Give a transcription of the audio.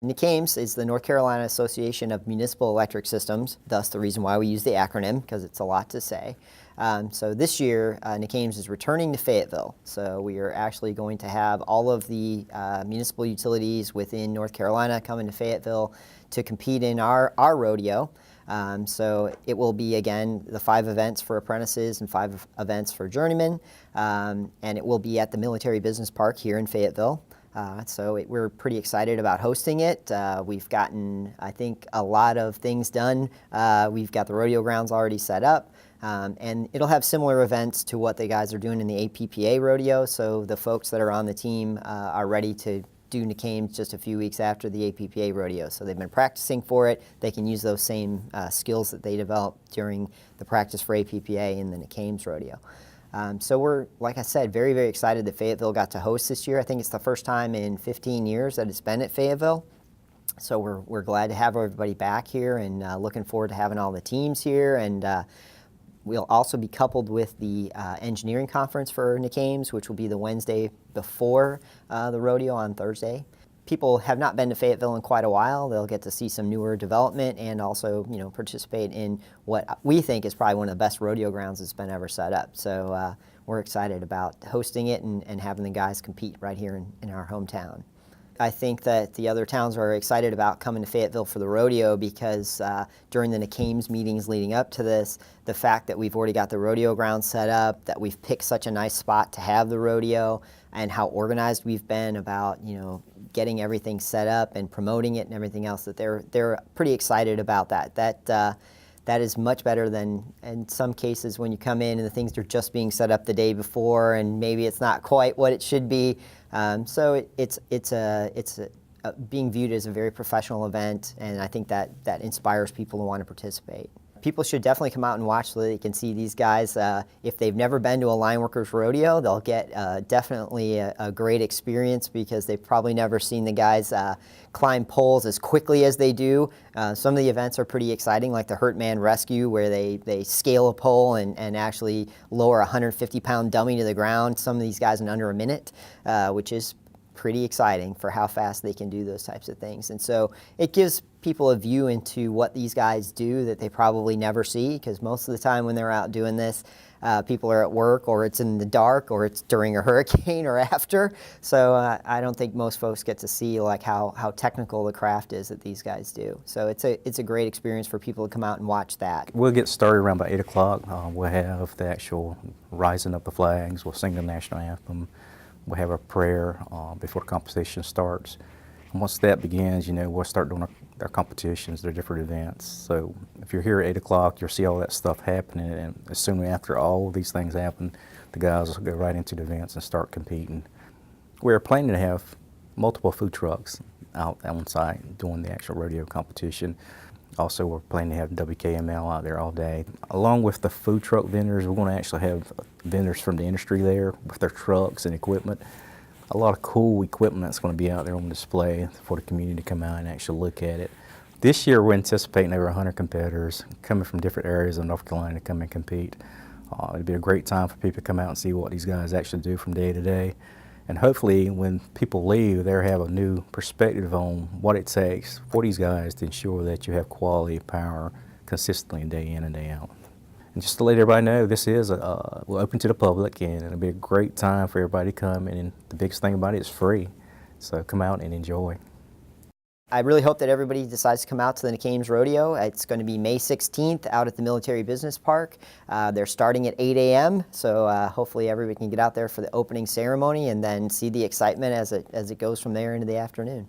NCAMES is the North Carolina Association of Municipal Electric Systems, thus the reason why we use the acronym, because it's a lot to say. So this year, NCAMES is returning to Fayetteville. So we are actually going to have all of the municipal utilities within North Carolina coming to Fayetteville to compete in our rodeo. So it will be, again, the 5 events for apprentices and 5 events for journeymen, and it will be at the Military Business Park here in Fayetteville. We're pretty excited about hosting it. We've gotten, I think, a lot of things done. We've got the rodeo grounds already set up, and it'll have similar events to what the guys are doing in the APPA rodeo, so the folks that are on the team are ready to do NCAMES just a few weeks after the APPA rodeo. So they've been practicing for it. They can use those same skills that they developed during the practice for APPA in the NCAMES rodeo. So we're, like I said, very, very excited that Fayetteville got to host this year. I think it's the first time in 15 years that it's been at Fayetteville. So we're glad to have everybody back here, and looking forward to having all the teams here. And we'll also be coupled with the engineering conference for NCAMES, which will be the Wednesday before the rodeo on Thursday. People have not been to Fayetteville in quite a while. They'll get to see some newer development and also, participate in what we think is probably one of the best rodeo grounds that's been ever set up. So we're excited about hosting it and having the guys compete right here in our hometown. I think that the other towns are excited about coming to Fayetteville for the rodeo because during the NCAMES meetings leading up to this, the fact that we've already got the rodeo ground set up, that we've picked such a nice spot to have the rodeo, and how organized we've been about, getting everything set up and promoting it and everything else, that they're pretty excited about that. That is much better than, in some cases, when you come in and the things are just being set up the day before and maybe it's not quite what it should be. So it's being viewed as a very professional event, and I think that inspires people to want to participate. People should definitely come out and watch so they can see these guys. If they've never been to a line workers rodeo, they'll get definitely a great experience because they've probably never seen the guys climb poles as quickly as they do. Some of the events are pretty exciting, like the Hurt Man Rescue, where they scale a pole and actually lower a 150-pound dummy to the ground, some of these guys in under a minute, which is pretty exciting for how fast they can do those types of things. And so it gives people a view into what these guys do that they probably never see, because most of the time when they're out doing this, people are at work, or it's in the dark, or it's during a hurricane or after. So I don't think most folks get to see like how technical the craft is that these guys do. So it's a great experience for people to come out and watch that. We'll get started around about 8 o'clock. We'll have the actual rising of the flags. We'll sing the national anthem. We'll have a prayer before the competition starts. And once that begins, we'll start doing our competitions, their different events. So if you're here at 8 o'clock, you'll see all that stuff happening, and as soon after all these things happen, the guys will go right into the events and start competing. We're planning to have multiple food trucks out on site doing the actual rodeo competition. Also, we're planning to have WKML out there all day. Along with the food truck vendors, we're going to actually have vendors from the industry there with their trucks and equipment. A lot of cool equipment that's going to be out there on display for the community to come out and actually look at it. This year, we're anticipating over 100 competitors coming from different areas of North Carolina to come and compete. It'll be a great time for people to come out and see what these guys actually do from day to day. And hopefully when people leave, they'll have a new perspective on what it takes for these guys to ensure that you have quality power consistently day in and day out. And just to let everybody know, this is we're open to the public, and it'll be a great time for everybody to come. And the biggest thing about it is free. So come out and enjoy. I really hope that everybody decides to come out to the NCAMES Rodeo. It's going to be May 16th out at the Military Business Park. They're starting at 8 a.m., so hopefully everybody can get out there for the opening ceremony and then see the excitement as it goes from there into the afternoon.